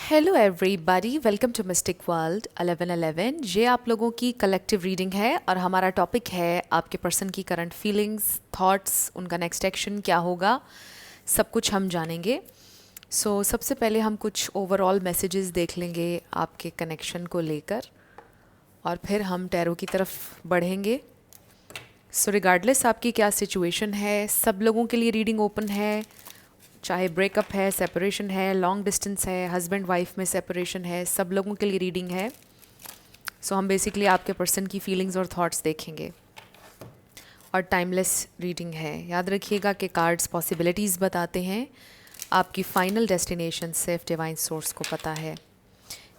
Hello everybody, welcome to mystic world 1111। ये आप लोगों की कलेक्टिव रीडिंग है और हमारा टॉपिक है आपके पर्सन की करंट फीलिंग्स, थॉट्स, उनका नेक्स्ट एक्शन क्या होगा, सब कुछ हम जानेंगे। सबसे पहले हम कुछ ओवरऑल मैसेजेस देख लेंगे आपके कनेक्शन को लेकर और फिर हम टैरो की तरफ बढ़ेंगे। रिगार्डलेस आपकी क्या सिचुएशन है, सब लोगों के लिए रीडिंग ओपन है, चाहे ब्रेकअप है, सेपरेशन है, लॉन्ग डिस्टेंस है, हस्बैंड वाइफ में सेपरेशन है, सब लोगों के लिए रीडिंग है। हम बेसिकली आपके पर्सन की फीलिंग्स और थॉट्स देखेंगे और टाइमलेस रीडिंग है। याद रखिएगा कि कार्ड्स पॉसिबिलिटीज़ बताते हैं, आपकी फाइनल डेस्टिनेशन सिर्फ डिवाइन सोर्स को पता है।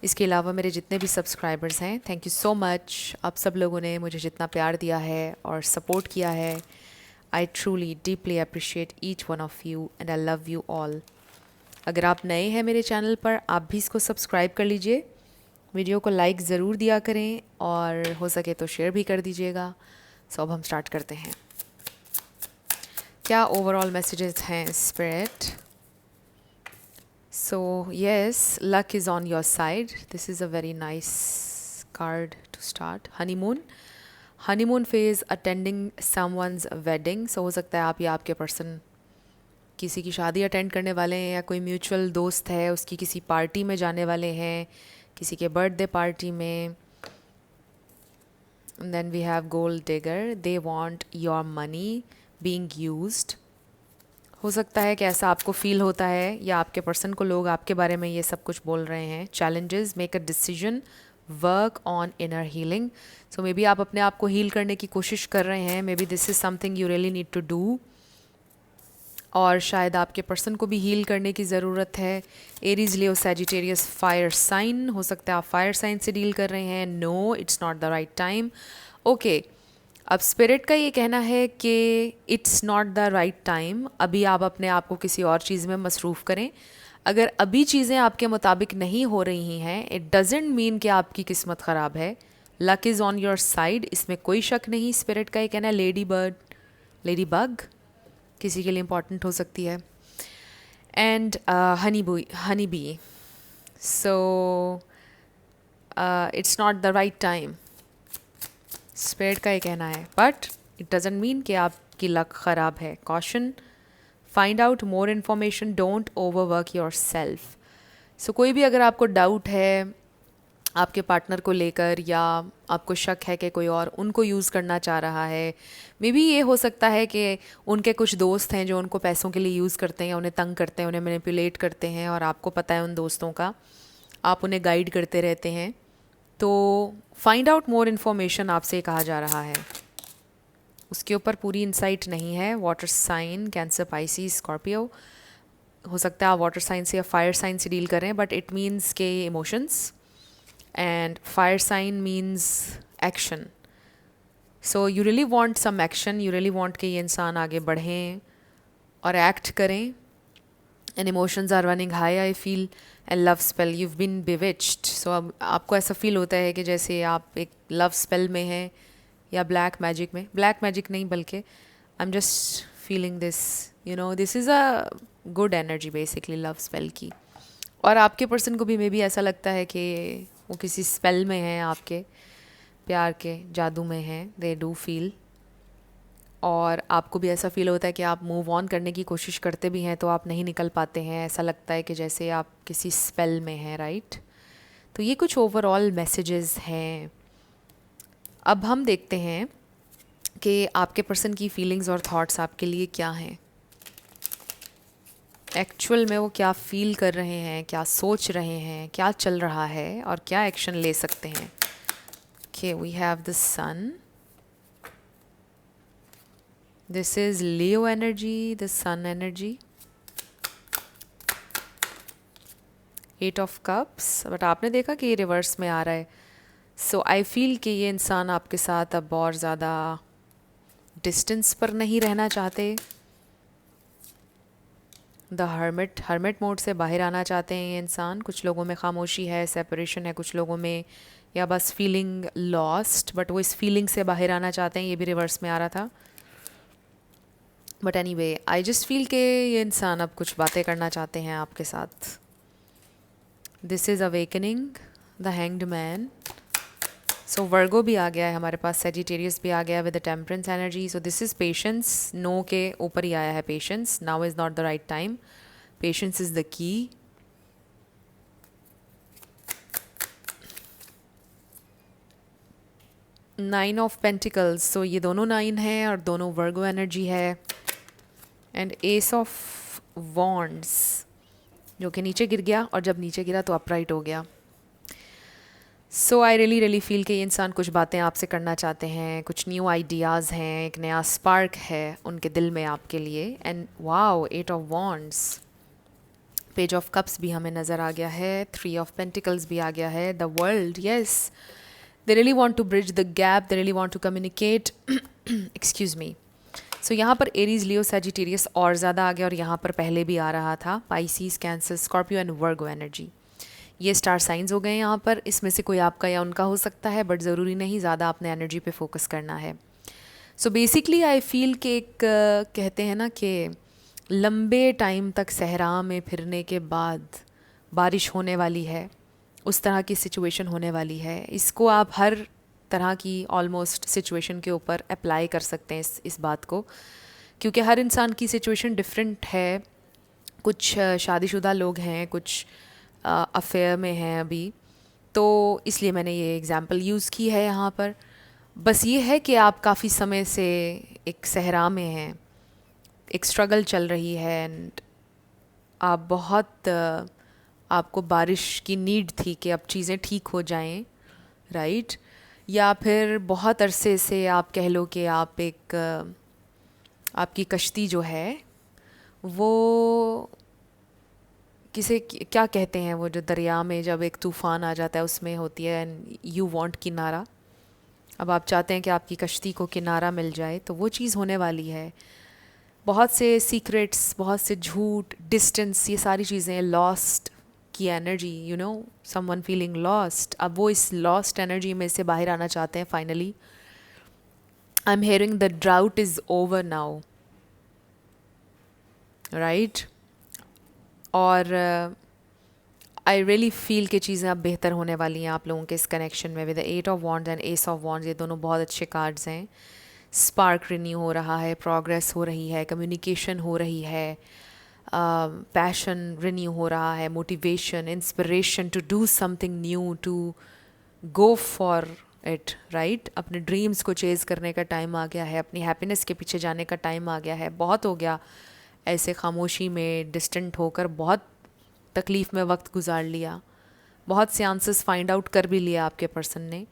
इसके अलावा मेरे जितने भी सब्सक्राइबर्स हैं, थैंक यू सो मच। आप सब लोगों ने मुझे जितना प्यार दिया है और सपोर्ट किया है, I truly deeply appreciate each one of you and I love you all. अगर आप नए हैं मेरे चैनल पर, आप भी इसको सब्सक्राइब कर लीजिए, वीडियो को लाइक ज़रूर दिया करें और हो सके तो शेयर भी कर दीजिएगा। अब हम स्टार्ट करते हैं। क्या ओवरऑल मैसेजेस हैं spirit? Yes, luck is on your side. This is a very nice card to start. Honeymoon phase attending someone's wedding. हो सकता है आप या आपके पर्सन किसी की शादी अटेंड करने वाले हैं, या कोई म्यूचुअल दोस्त है उसकी किसी पार्टी में जाने वाले हैं, किसी के बर्थडे पार्टी में। Then we have gold digger, they want your money being used. हो सकता है कि ऐसा आपको फील होता है या आपके पर्सन को लोग आपके बारे में ये सब कुछ बोल रहे हैं। Challenges, make a decision, work on inner healing. May be आप अपने आप को हील करने की कोशिश कर रहे हैं, maybe this is something you really need to do. और शायद आपके पर्सन को भी हील करने की ज़रूरत है। एरीज, लियो, सैजिटेरियस, फायर साइन। हो सकता है आप फायर साइन से डील कर रहे हैं। No, it's not the right time. Okay, अब स्पिरिट का ये कहना है कि it's not the right time. अभी आप अपने आप को किसी और चीज़ में मसरूफ़ करें। अगर अभी चीज़ें आपके मुताबिक नहीं हो रही हैं, इट डजेंट मीन कि आपकी किस्मत ख़राब है। Luck is on your side, इसमें कोई शक नहीं। स्पिरिट का ये कहना है लेडी बर्ड, लेडी बग किसी के लिए इम्पॉर्टेंट हो सकती है। And honey bee. It's not the right time, spirit का ये कहना है, बट इट डजेंट मीन कि आपकी लक ख़राब है। Caution, find out more information, don't overwork your self. कोई भी अगर आपको डाउट है आपके पार्टनर को लेकर, या आपको शक है कि कोई और उनको यूज़ करना चाह रहा है, मे बी ये हो सकता है कि उनके कुछ दोस्त हैं जो उनको पैसों के लिए यूज़ करते हैं, उन्हें तंग करते हैं, उन्हें मैनिपुलेट करते हैं, और आपको पता है उन दोस्तों का, आप उन्हें गाइड करते रहते हैं। तो फाइंड आउट मोर इन्फॉर्मेशन आपसे कहा जा रहा है, उसके ऊपर पूरी इंसाइट नहीं है। Water sign, cancer, Pisces, Scorpio. हो सकता है आप वाटर साइन से या फायर साइन से डील करें, बट इट मीन्स के emotions, and fire sign means action. You really want some action, you really want कि ये इंसान आगे बढ़ें और एक्ट करें। And emotions are running high, I feel. And love spell, you been bewitched. अब आपको ऐसा फील होता है कि जैसे आप एक लव स्पेल में हैं, या ब्लैक मैजिक में। ब्लैक मैजिक नहीं, बल्कि I am just feeling this, you know, this is a good energy basically love spell की। और आपके पर्सन को भी मे बी ऐसा लगता है कि वो किसी स्पेल में हैं, आपके प्यार के जादू में हैं, दे डू फील। और आपको भी ऐसा फील होता है कि आप मूव ऑन करने की कोशिश करते भी हैं तो आप नहीं निकल पाते हैं। ऐसा लगता है कि जैसे आप किसी स्पेल में हैं, राइट? तो ये कुछ ओवरऑल मैसेजेस हैं। अब हम देखते हैं कि आपके पर्सन की फीलिंग्स और थॉट्स आपके लिए क्या हैं। एक्चुअल में वो क्या फील कर रहे हैं, क्या सोच रहे हैं, क्या चल रहा है, और क्या एक्शन ले सकते हैं। Okay, we have the sun. This is Leo energy, the sun energy. 8 of cups, but आपने देखा कि ये रिवर्स में आ रहा है। आई फील कि ये इंसान आपके साथ अब और ज़्यादा डिस्टेंस पर नहीं रहना चाहते। द हर्मिट मोड से बाहर आना चाहते हैं ये इंसान। कुछ लोगों में खामोशी है, सेपरेशन है कुछ लोगों में, या बस फीलिंग लॉस्ट, बट वो इस फीलिंग से बाहर आना चाहते हैं। ये भी रिवर्स में आ रहा था, but anyway I just feel कि ये इंसान अब कुछ बातें करना चाहते हैं आपके साथ। This is awakening, the hanged man. So Virgo भी आ गया है हमारे पास, सेजिटेरियस भी आ गया with the temperance energy. So this is patience, नो के ऊपर ही आया है patience. Now is not the right time, patience is the key. Nine of pentacles, so ये दोनों नाइन है और दोनों वर्गो एनर्जी है। एंड एस ऑफ वॉन्ड्स जो कि नीचे गिर गया, और जब नीचे गिरा तो अपराइट हो गया। सो आई रियली फील कि ये इंसान कुछ बातें आपसे करना चाहते हैं, कुछ न्यू आइडियाज़ हैं, एक नया स्पार्क है उनके दिल में आपके लिए। And wow, eight of wands, page of cups भी हमें नज़र आ गया है, थ्री ऑफ पेंटिकल्स भी आ गया है, the world, yes, they really want to bridge the gap, they really want to communicate. Excuse me. So यहाँ पर एरीज, लियो, सैजिटेरियस और ज़्यादा आ गया, और यहाँ पर पहले भी आ रहा था Pisces, cancer, Scorpio and Virgo energy. ये स्टार साइंस हो गए यहाँ पर, इसमें से कोई आपका या उनका हो सकता है, बट ज़रूरी नहीं, ज़्यादा आपने एनर्जी पे फोकस करना है। सो बेसिकली आई फील कि एक कहते हैं ना कि लंबे टाइम तक सहरा में फिरने के बाद बारिश होने वाली है, उस तरह की सिचुएशन होने वाली है। इसको आप हर तरह की ऑलमोस्ट सिचुएशन के ऊपर अप्लाई कर सकते हैं इस बात को, क्योंकि हर इंसान की सिचुएशन डिफरेंट है। कुछ शादीशुदा लोग हैं, कुछ अफेयर में हैं अभी, तो इसलिए मैंने ये एग्ज़ाम्पल यूज़ की है यहाँ पर। बस ये है कि आप काफ़ी समय से एक सहरा में हैं, एक स्ट्रगल चल रही है, एंड आप बहुत आपको बारिश की नीड थी कि अब चीज़ें ठीक हो जाएं, राइट। या फिर बहुत अरसे से आप कह लो कि आप एक आपकी कश्ती जो है वो किसे क्या कहते हैं, वो जो दरिया में जब एक तूफ़ान आ जाता है उसमें होती है, एंड यू वांट किनारा। अब आप चाहते हैं कि आपकी कश्ती को किनारा मिल जाए, तो वो चीज़ होने वाली है। बहुत से सीक्रेट्स, बहुत से झूठ, डिस्टेंस, ये सारी चीज़ें, लॉस्ट की energy, you know, someone feeling lost, अब वो इस लॉस्ट एनर्जी में से बाहर आना चाहते हैं finally. I am hearing the drought is over now, right. और आई रियली फील कि चीज़ें अब बेहतर होने वाली हैं आप लोगों के इस कनेक्शन में with the eight of wands and ace of wands. ये दोनों बहुत अच्छे कार्ड्स हैं। स्पार्क रिन्यू हो रहा है, प्रोग्रेस हो रही है, कम्युनिकेशन हो रही है, पैशन रिन्यू हो रहा है, motivation, inspiration to do something new, to go for it, right. अपने ड्रीम्स को चेज़ करने का टाइम आ गया है, अपनी हैप्पीनेस के पीछे जाने का टाइम आ गया है। बहुत हो गया ऐसे खामोशी में डिस्टेंट होकर, बहुत तकलीफ़ में वक्त गुजार लिया, बहुत से आंसर्स फाइंड आउट कर भी लिया आपके पर्सन ने।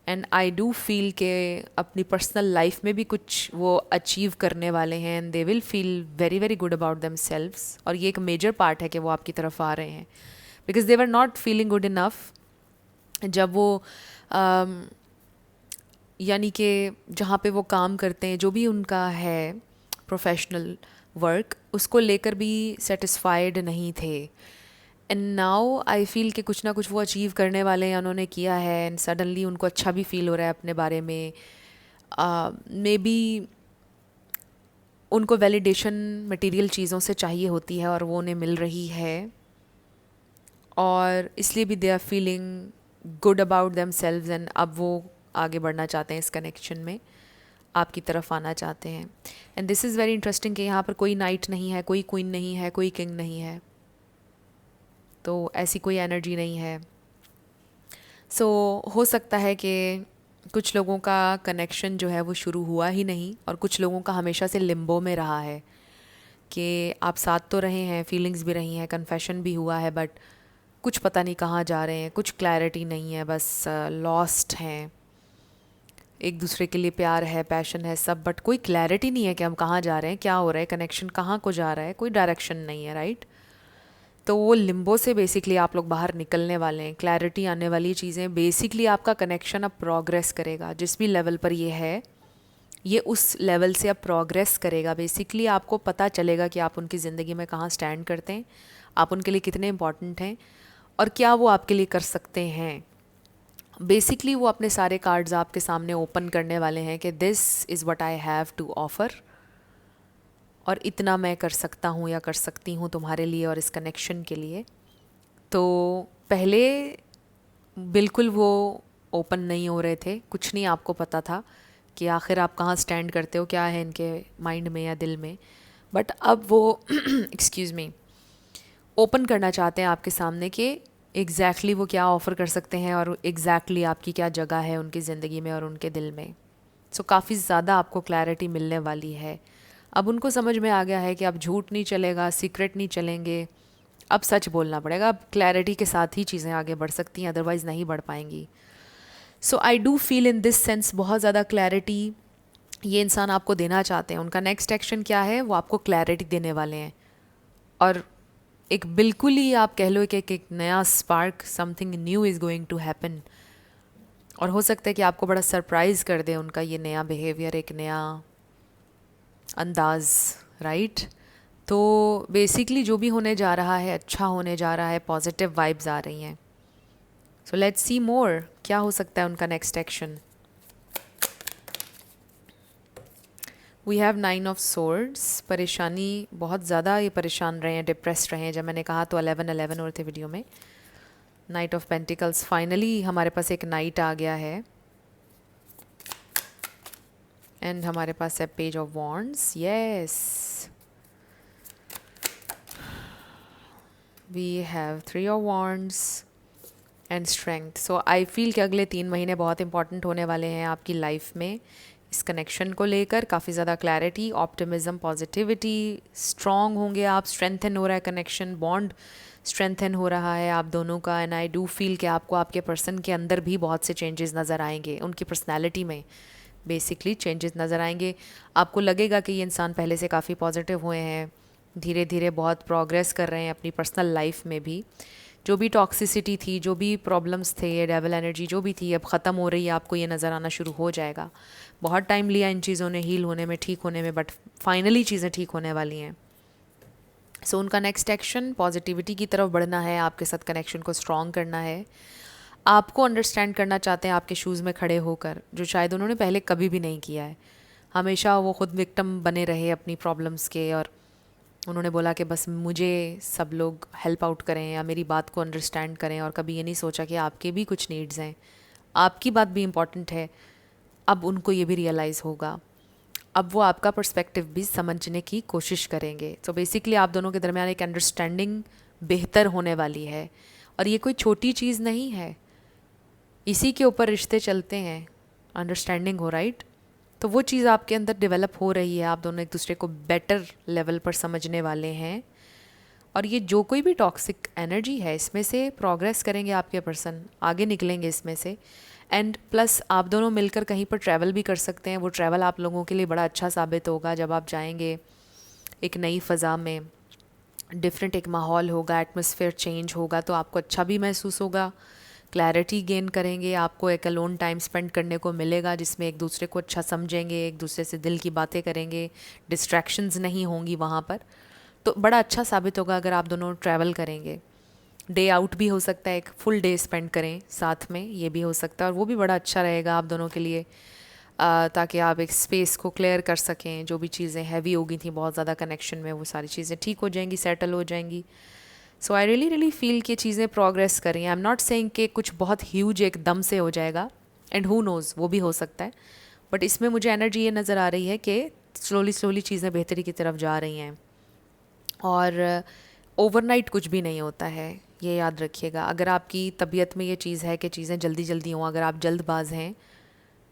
एंड आई डू फील के अपनी पर्सनल लाइफ में भी कुछ वो अचीव करने वाले हैं, and they will feel very very good about them selves. और ये एक मेजर पार्ट है कि वो आपकी तरफ आ रहे हैं, because they were not feeling good enough. जब वो यानी कि जहाँ पे वो काम करते हैं, जो भी उनका है प्रोफेशनल वर्क, उसको लेकर भी सेटिस्फाइड नहीं थे। एंड नाउ आई फील कि कुछ ना कुछ वो अचीव करने वाले हैं, उन्होंने किया है, एंड सडनली उनको अच्छा भी फील हो रहा है अपने बारे में। मे बी उनको वैलिडेशन मटेरियल चीज़ों से चाहिए होती है और वो उन्हें मिल रही है, और इसलिए भी they are feeling good about themselves, and अब वो आगे बढ़ना चाहते हैं इस कनेक्शन में, आपकी तरफ आना चाहते हैं। And this is very interesting कि यहाँ पर कोई नाइट नहीं है, कोई क्वीन नहीं है, कोई किंग नहीं है, तो ऐसी कोई एनर्जी नहीं है। सो हो सकता है कि कुछ लोगों का कनेक्शन जो है वो शुरू हुआ ही नहीं, और कुछ लोगों का हमेशा से लिम्बो में रहा है कि आप साथ तो रहे हैं, फीलिंग्स भी रही हैं, कन्फेशन भी हुआ है, बट कुछ पता नहीं कहाँ जा रहे हैं, कुछ क्लैरिटी नहीं है, बस लॉस्ट हैं। एक दूसरे के लिए प्यार है, पैशन है, सब, बट कोई क्लैरिटी नहीं है कि हम कहाँ जा रहे हैं, क्या हो रहा है, कनेक्शन कहाँ को जा रहा है, कोई डायरेक्शन नहीं है, राइट। तो वो लिम्बो से बेसिकली आप लोग बाहर निकलने वाले हैं, क्लैरिटी आने वाली चीज़ें। बेसिकली आपका कनेक्शन अब प्रोग्रेस करेगा, जिस भी लेवल पर ये है, ये उस लेवल से अब प्रोग्रेस करेगा। बेसिकली आपको पता चलेगा कि आप उनकी ज़िंदगी में कहाँ स्टैंड करते हैं, आप उनके लिए कितने इंपॉर्टेंट हैं, और क्या वो आपके लिए कर सकते हैं। बेसिकली वो अपने सारे कार्ड्स आपके सामने ओपन करने वाले हैं कि this is what I have to offer, और इतना मैं कर सकता हूँ या कर सकती हूँ तुम्हारे लिए और इस कनेक्शन के लिए। तो पहले बिल्कुल वो ओपन नहीं हो रहे थे, कुछ नहीं आपको पता था कि आखिर आप कहाँ स्टैंड करते हो, क्या है इनके माइंड में या दिल में। बट अब वो एक्सक्यूज़ मी, ओपन करना चाहते हैं आपके सामने कि एग्जैक्टली वो क्या ऑफ़र कर सकते हैं और एग्जैक्टली आपकी क्या जगह है उनकी ज़िंदगी में और उनके दिल में। सो काफ़ी ज़्यादा आपको क्लैरिटी मिलने वाली है। अब उनको समझ में आ गया है कि अब झूठ नहीं चलेगा, सीक्रेट नहीं चलेंगे, अब सच बोलना पड़ेगा। अब क्लैरिटी के साथ ही चीज़ें आगे बढ़ सकती हैं, अदरवाइज़ नहीं बढ़ पाएंगी। So I do feel in this sense बहुत ज़्यादा क्लैरिटी ये इंसान आपको देना चाहते हैं। उनका नेक्स्ट एक्शन क्या है, वो आपको क्लैरिटी देने वाले हैं। और एक बिल्कुल ही आप कह लो कि एक नया spark, something new is going to happen. और हो सकता है कि आपको बड़ा सरप्राइज़ कर दे उनका ये नया बिहेवियर, एक नया अंदाज़, राइट। तो बेसिकली जो भी होने जा रहा है अच्छा होने जा रहा है, पॉजिटिव वाइब्स आ रही हैं। सो लेट्स सी मोर, क्या हो सकता है उनका next action. We have 9 of swords. परेशानी बहुत ज़्यादा, ये परेशान रहे हैं, डिप्रेस रहे हैं। जब मैंने कहा तो 11 और थे वीडियो में। नाइट ऑफ पेंटिकल्स, फाइनली हमारे पास एक नाइट आ गया है। एंड हमारे पास है page of wands, yes. We have 3 of wands and strength. So I feel कि अगले 3 महीने बहुत इंपॉर्टेंट होने वाले हैं आपकी लाइफ में। इस कनेक्शन को लेकर काफ़ी ज़्यादा क्लैरिटी, ऑप्टिमिज्म, पॉजिटिविटी, स्ट्रॉन्ग होंगे आप, स्ट्रेंथन हो रहा है कनेक्शन, बॉन्ड स्ट्रेंथन हो रहा है आप दोनों का। एंड आई डू फील कि आपको आपके पर्सन के अंदर भी बहुत से चेंजेस नज़र आएंगे, उनकी पर्सनैलिटी में बेसिकली चेंजेस नज़र आएंगे। आपको लगेगा कि ये इंसान पहले से काफ़ी पॉजिटिव हुए हैं, धीरे धीरे बहुत प्रोग्रेस कर रहे हैं अपनी पर्सनल लाइफ में भी। जो भी टॉक्सिसिटी थी, जो भी प्रॉब्लम्स थे, ये डेविल एनर्जी जो भी थी, अब ख़त्म हो रही है, आपको ये नज़र आना शुरू हो जाएगा। बहुत टाइम लिया इन चीज़ों ने हील होने में, ठीक होने में, बट फाइनली चीज़ें ठीक होने वाली हैं। सो उनका नेक्स्ट एक्शन पॉजिटिविटी की तरफ बढ़ना है, आपके साथ कनेक्शन को स्ट्रॉन्ग करना है, आपको अंडरस्टैंड करना चाहते हैं आपके शूज़ में खड़े होकर, जो शायद उन्होंने पहले कभी भी नहीं किया है। हमेशा वो खुद विक्टिम बने रहे अपनी प्रॉब्लम्स के, और उन्होंने बोला कि बस मुझे सब लोग हेल्प आउट करें या मेरी बात को अंडरस्टैंड करें, और कभी ये नहीं सोचा कि आपके भी कुछ नीड्स हैं, आपकी बात भी इम्पॉर्टेंट है। अब उनको ये भी रियलाइज़ होगा, अब वो आपका पर्सपेक्टिव भी समझने की कोशिश करेंगे। तो बेसिकली आप दोनों के दरमियान एक अंडरस्टैंडिंग बेहतर होने वाली है, और ये कोई छोटी चीज़ नहीं है, इसी के ऊपर रिश्ते चलते हैं, अंडरस्टैंडिंग हो, राइट। तो वो चीज़ आपके अंदर डेवलप हो रही है, आप दोनों एक दूसरे को बेटर लेवल पर समझने वाले हैं। और ये जो कोई भी टॉक्सिक एनर्जी है, इसमें से प्रोग्रेस करेंगे आपके पर्सन, आगे निकलेंगे इसमें से। एंड प्लस आप दोनों मिलकर कहीं पर ट्रैवल भी कर सकते हैं। वो ट्रैवल आप लोगों के लिए बड़ा अच्छा साबित होगा जब आप जाएंगे एक नई फ़ज़ा में, डिफरेंट एक माहौल होगा, एटमॉस्फेयर चेंज होगा, तो आपको अच्छा भी महसूस होगा, क्लैरिटी गेन करेंगे, आपको एक अलोन टाइम स्पेंड करने को मिलेगा जिसमें एक दूसरे को अच्छा समझेंगे, एक दूसरे से दिल की बातें करेंगे, डिस्ट्रैक्शंस नहीं होंगी वहाँ पर। तो बड़ा अच्छा साबित होगा अगर आप दोनों ट्रैवल करेंगे। डे आउट भी हो सकता है, एक फुल डे स्पेंड करें साथ में, ये भी हो सकता है, और वो भी बड़ा अच्छा रहेगा आप दोनों के लिए, ताकि आप एक स्पेस को क्लियर कर सकें। जो भी चीज़ें हैवी हो गई थी बहुत ज़्यादा कनेक्शन में, वो सारी चीज़ें ठीक हो जाएंगी, सेटल हो जाएंगी। सो आई रियली फील कि चीज़ें प्रोग्रेस करें। आई एम नॉट सेइंग कि कुछ बहुत ह्यूज एकदम से हो जाएगा, एंड हु नोज़, वो भी हो सकता है, बट इसमें मुझे एनर्जी ये नज़र आ रही है कि स्लोली चीज़ें बेहतरी की तरफ जा रही हैं। और ओवरनाइट कुछ भी नहीं होता है, ये याद रखिएगा। अगर आपकी तबीयत में ये चीज़ है कि चीज़ें जल्दी जल्दी हों, अगर आप जल्दबाज हैं,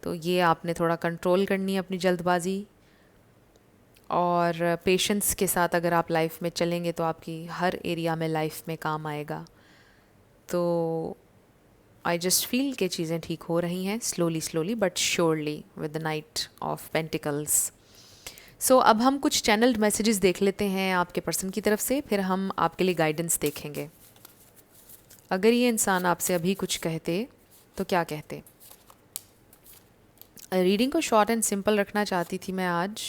तो ये आपने थोड़ा कंट्रोल करनी है अपनी जल्दबाजी, और पेशेंस के साथ अगर आप लाइफ में चलेंगे तो आपकी हर एरिया में लाइफ में काम आएगा। तो आई जस्ट फील कि चीज़ें ठीक हो रही हैं, slowly but surely, with the knight of pentacles. So अब हम कुछ चैनल्ड मैसेजेस देख लेते हैं आपके पर्सन की तरफ से, फिर हम आपके लिए गाइडेंस देखेंगे। अगर ये इंसान आपसे अभी कुछ कहते तो क्या कहते। रीडिंग को शॉर्ट एंड सिंपल रखना चाहती थी मैं आज,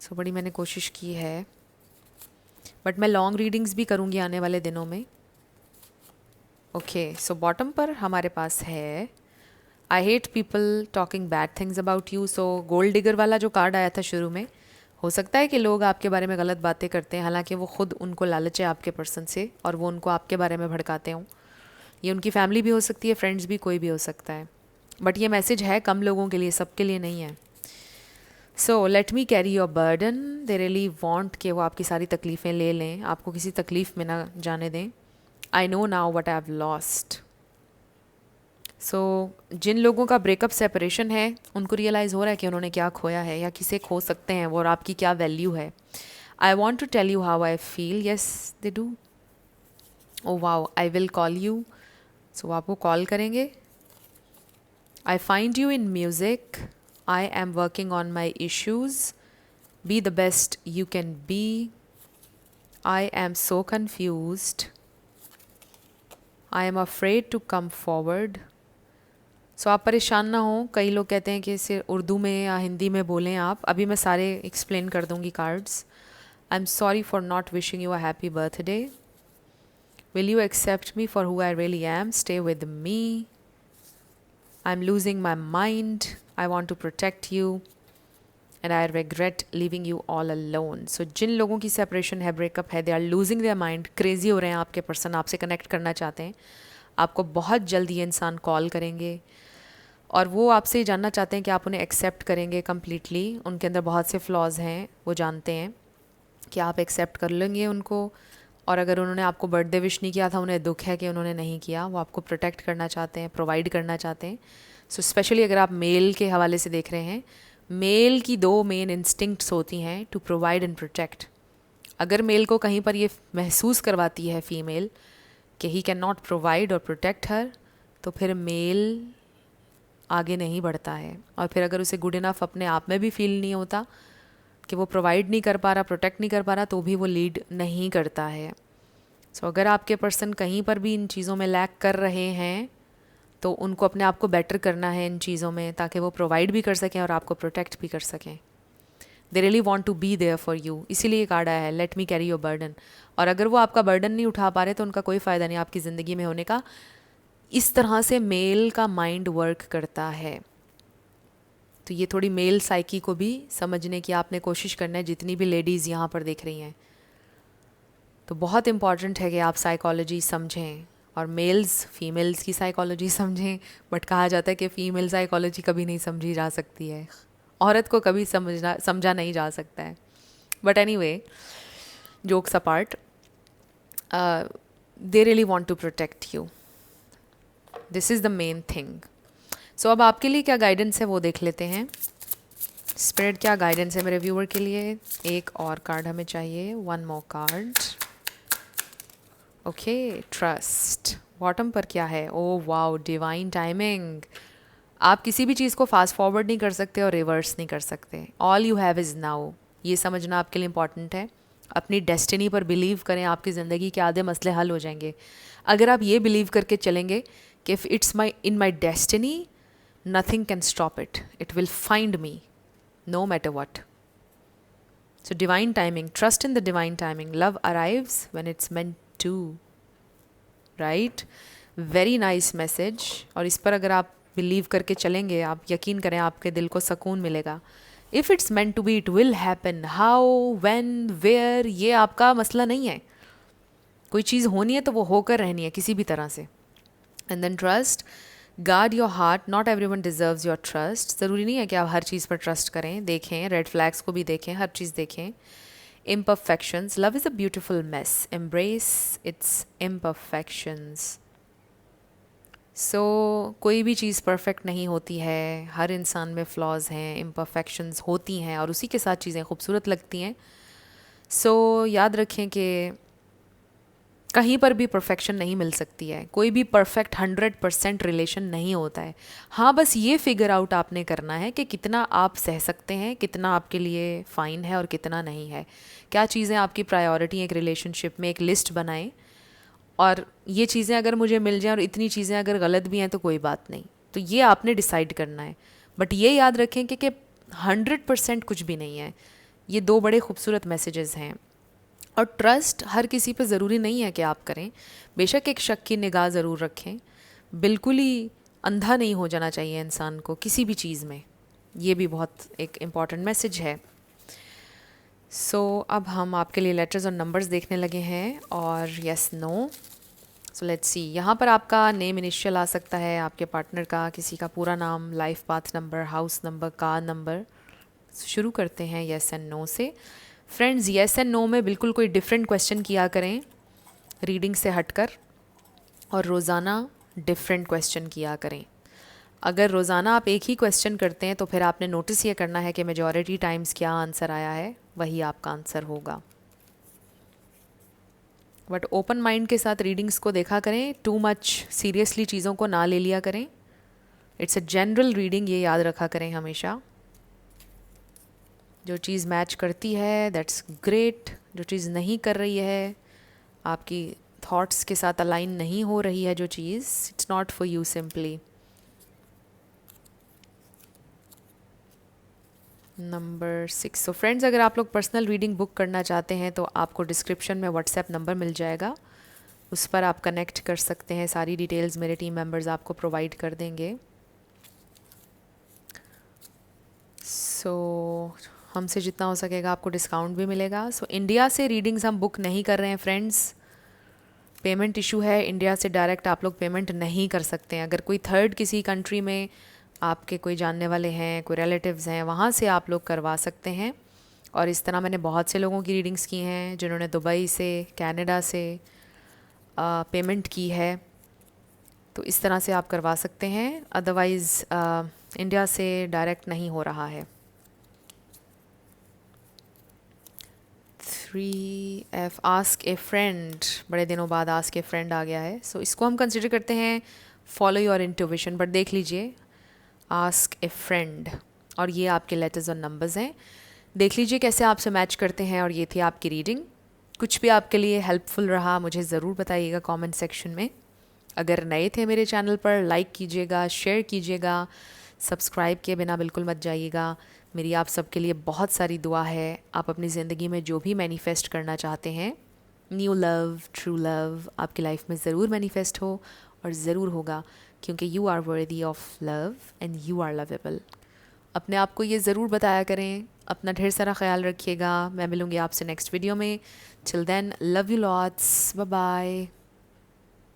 सो बड़ी मैंने कोशिश की है, बट मैं लॉन्ग रीडिंग्स भी करूँगी आने वाले दिनों में। ओके, सो बॉटम पर हमारे पास है I hate people talking bad things about you. So gold digger वाला जो कार्ड आया था शुरू में, हो सकता है कि लोग आपके बारे में गलत बातें करते हैं, हालांकि वो खुद, उनको लालच है आपके पर्सन से और वो उनको आपके बारे में भड़काते हों। ये उनकी फैमिली भी हो सकती है, फ्रेंड्स भी, कोई भी हो सकता है, बट ये मैसेज है कम लोगों के लिए, सबके लिए नहीं है. So let me carry your burden. They really want कि वो आपकी सारी तकलीफ़ें ले लें, आपको किसी तकलीफ़ में ना जाने दें. I know now what I have lost. So जिन लोगों का ब्रेकअप सेपरेशन है उनको रियलाइज़ हो रहा है कि उन्होंने क्या खोया है या किसे खो सकते हैं वो, और आपकी क्या वैल्यू है. I want to tell you how I feel. Yes they do. Oh wow, I will call you. So वो आपको कॉल करेंगे. I find you in music. I am working on my issues. Be the best you can be. I am so confused. I am afraid to come forward. So आप परेशान ना हो. कई लोग कहते हैं कि इसे उर्दू में या हिंदी में बोलें आप. अभी मैं सारे एक्सप्लेन कर दूंगी cards. I am sorry for not wishing you a happy birthday. Will you accept me for who I really am. Stay with me. I am losing my mind. I want to protect you and I regret leaving you all alone. So जिन लोगों की separation है, breakup है, they are losing their mind, crazy हो रहे हैं आपके person, आपसे कनेक्ट करना चाहते हैं. आपको बहुत जल्द ये इंसान कॉल करेंगे और वो आपसे ये जानना चाहते हैं कि आप उन्हें एक्सेप्ट करेंगे कम्प्लीटली. उनके अंदर बहुत से फ्लॉज हैं, वो जानते हैं कि आप एक्सेप्ट कर लेंगे उनको. और अगर उन्होंने आपको बर्थडे विश नहीं किया था, उन्हें दुख है कि उन्होंने नहीं किया. वो आपको प्रोटेक्ट करना चाहते हैं, प्रोवाइड करना चाहते हैं. सो स्पेशली अगर आप मेल के हवाले से देख रहे हैं, मेल की 2 मेन इंस्टिंक्ट्स होती हैं, टू प्रोवाइड एंड प्रोटेक्ट. अगर मेल को कहीं पर ये महसूस करवाती है फीमेल कि ही कैन नॉट प्रोवाइड और प्रोटेक्ट हर, तो फिर मेल आगे नहीं बढ़ता है. और फिर अगर उसे गुड इनफ अपने आप में भी फील नहीं होता कि वो प्रोवाइड नहीं कर पा रहा, प्रोटेक्ट नहीं कर पा रहा, तो भी वो लीड नहीं करता है. सो अगर आपके पर्सन कहीं पर भी इन चीज़ों में लैक कर रहे हैं तो उनको अपने आप को बेटर करना है इन चीज़ों में, ताकि वो प्रोवाइड भी कर सकें और आपको प्रोटेक्ट भी कर सकें. They really want to be there for you. इसीलिए कार्ड आया है, let me carry your burden. और अगर वो आपका बर्डन नहीं उठा पा रहे तो उनका कोई फ़ायदा नहीं आपकी ज़िंदगी में होने का. इस तरह से मेल का माइंड वर्क करता है. तो ये थोड़ी मेल साइकी को भी समझने की आपने कोशिश करना है, जितनी भी लेडीज़ यहाँ पर देख रही हैं. तो बहुत इम्पॉर्टेंट है कि आप साइकोलॉजी समझें और मेल्स फीमेल्स की साइकोलॉजी समझें. बट कहा जाता है कि फ़ीमेल साइकोलॉजी कभी नहीं समझी जा सकती है, औरत को कभी समझा नहीं जा सकता है. But anyway, jokes apart, they really want to protect you. This is the main thing. So अब आपके लिए क्या गाइडेंस है वो देख लेते हैं. स्पिरिट क्या गाइडेंस है मेरे व्यूअर के लिए. एक और कार्ड हमें चाहिए, 1 मोर कार्ड. Okay, trust. बॉटम पर क्या है? Oh wow, divine timing. आप किसी भी चीज़ को फास्ट फॉरवर्ड नहीं कर सकते और रिवर्स नहीं कर सकते. All you have is now. ये समझना आपके लिए इम्पॉर्टेंट है. अपनी डेस्टिनी पर बिलीव करें, आपकी ज़िंदगी के आधे मसले हल हो जाएंगे. अगर आप ये बिलीव करके चलेंगे कि if it's in my destiny, nothing can stop it. It will find me no matter what. So divine timing, trust in the divine timing. Love arrives when it's meant to. Right? Very nice message. और इस पर अगर आप believe करके चलेंगे, आप यकीन करें, आपके दिल को सुकून मिलेगा. If it's meant to be, it will happen. How, when, where, ये आपका मसला नहीं है. कोई चीज़ होनी है तो वो होकर रहनी है किसी भी तरह से. And then trust. Guard your heart. Not every one deserves your trust. ज़रूरी नहीं है कि आप हर चीज़ पर ट्रस्ट करें. देखें, रेड फ्लैग्स को भी देखें, हर चीज़ देखें. imperfections. Love is a beautiful mess. embrace its imperfections. सो कोई भी चीज़ परफेक्ट नहीं होती है. हर इंसान में फ्लॉज हैं, imperfections होती हैं और उसी के साथ चीज़ें खूबसूरत लगती हैं. सो याद रखें कि कहीं पर भी परफेक्शन नहीं मिल सकती है. कोई भी परफेक्ट 100% रिलेशन नहीं होता है. हाँ, बस ये फिगर आउट आपने करना है कि कितना आप सह सकते हैं, कितना आपके लिए फ़ाइन है और कितना नहीं है. क्या चीज़ें आपकी प्रायोरिटी एक रिलेशनशिप में, एक लिस्ट बनाएं. और ये चीज़ें अगर मुझे मिल जाएं और इतनी चीज़ें अगर गलत भी हैं तो कोई बात नहीं. तो ये आपने डिसाइड करना है. बट ये याद रखें कि 100% कुछ भी नहीं है. ये 2 बड़े खूबसूरत मैसेजेस हैं. और ट्रस्ट हर किसी पे ज़रूरी नहीं है कि आप करें. बेशक एक शक की निगाह ज़रूर रखें. बिल्कुल ही अंधा नहीं हो जाना चाहिए इंसान को किसी भी चीज़ में. ये भी बहुत एक इम्पॉर्टेंट मैसेज है. सो अब हम आपके लिए लेटर्स और नंबर्स देखने लगे हैं. और yes, no, so let's see, यहाँ पर आपका नेम इनिशियल आ सकता है, आपके पार्टनर का, किसी का पूरा नाम, life path number, house number, car number. शुरू करते हैं येस एंड नो से। फ्रेंड्स, येस एंड नो में बिल्कुल कोई डिफरेंट क्वेश्चन किया करें रीडिंग से हटकर, और रोज़ाना डिफरेंट क्वेश्चन किया करें। अगर रोज़ाना आप एक ही क्वेश्चन करते हैं तो फिर आपने नोटिस ये करना है कि मेजॉरिटी टाइम्स क्या आंसर आया है वही आपका आंसर होगा। बट ओपन माइंड के साथ रीडिंग्स को देखा करें, टू मच सीरियसली चीज़ों को ना ले लिया करें। इट्स अ जनरल रीडिंग, ये याद रखा करें हमेशा। जो चीज़ मैच करती है दैट्स ग्रेट, जो चीज़ नहीं कर रही है, आपकी थॉट्स के साथ अलाइन नहीं हो रही है जो चीज़, it's not for you simply. Number 6। So friends, अगर आप लोग पर्सनल रीडिंग बुक करना चाहते हैं तो आपको डिस्क्रिप्शन में व्हाट्सएप नंबर मिल जाएगा, उस पर आप कनेक्ट कर सकते हैं। सारी डिटेल्स मेरे टीम मेंबर्स आपको प्रोवाइड कर देंगे। सो हमसे जितना हो सकेगा आपको डिस्काउंट भी मिलेगा। सो इंडिया से रीडिंग्स हम बुक नहीं कर रहे हैं फ्रेंड्स, पेमेंट इशू है। इंडिया से डायरेक्ट आप लोग पेमेंट नहीं कर सकते हैं। अगर कोई थर्ड किसी कंट्री में आपके कोई जानने वाले हैं, कोई रिलेटिव्स हैं, वहाँ से आप लोग करवा सकते हैं। और इस तरह मैंने बहुत से लोगों की रीडिंग्स की हैं जिन्होंने दुबई से, कनाडा से पेमेंट की है, तो इस तरह से आप करवा सकते हैं। अदरवाइज़ इंडिया से डायरेक्ट नहीं हो रहा है। 3F, आस्क ए फ्रेंड, बड़े दिनों बाद आस्क ए फ्रेंड आ गया है। सो इसको हम कंसिडर करते हैं फॉलो योर इंट्यूशन। बट देख लीजिए, आस्क ए फ्रेंड, और ये आपके लेटर्स और नंबर्स हैं। देख लीजिए कैसे आपसे मैच करते हैं। और ये थी आपकी रीडिंग। कुछ भी आपके लिए हेल्पफुल रहा मुझे ज़रूर बताइएगा कमेंट सेक्शन में। अगर नए थे मेरे चैनल पर, लाइक कीजिएगा, शेयर कीजिएगा, सब्सक्राइब किए बिना बिल्कुल मत जाइएगा। मेरी आप सबके लिए बहुत सारी दुआ है। आप अपनी ज़िंदगी में जो भी मैनिफेस्ट करना चाहते हैं, न्यू लव, ट्रू लव, आपकी लाइफ में ज़रूर मैनिफेस्ट हो, और ज़रूर होगा, क्योंकि you are worthy of love and you are lovable. अपने आप को ये ज़रूर बताया करें। अपना ढेर सारा ख्याल रखिएगा। मैं मिलूँगी आपसे नेक्स्ट वीडियो में। Till then, love you lots, bye bye.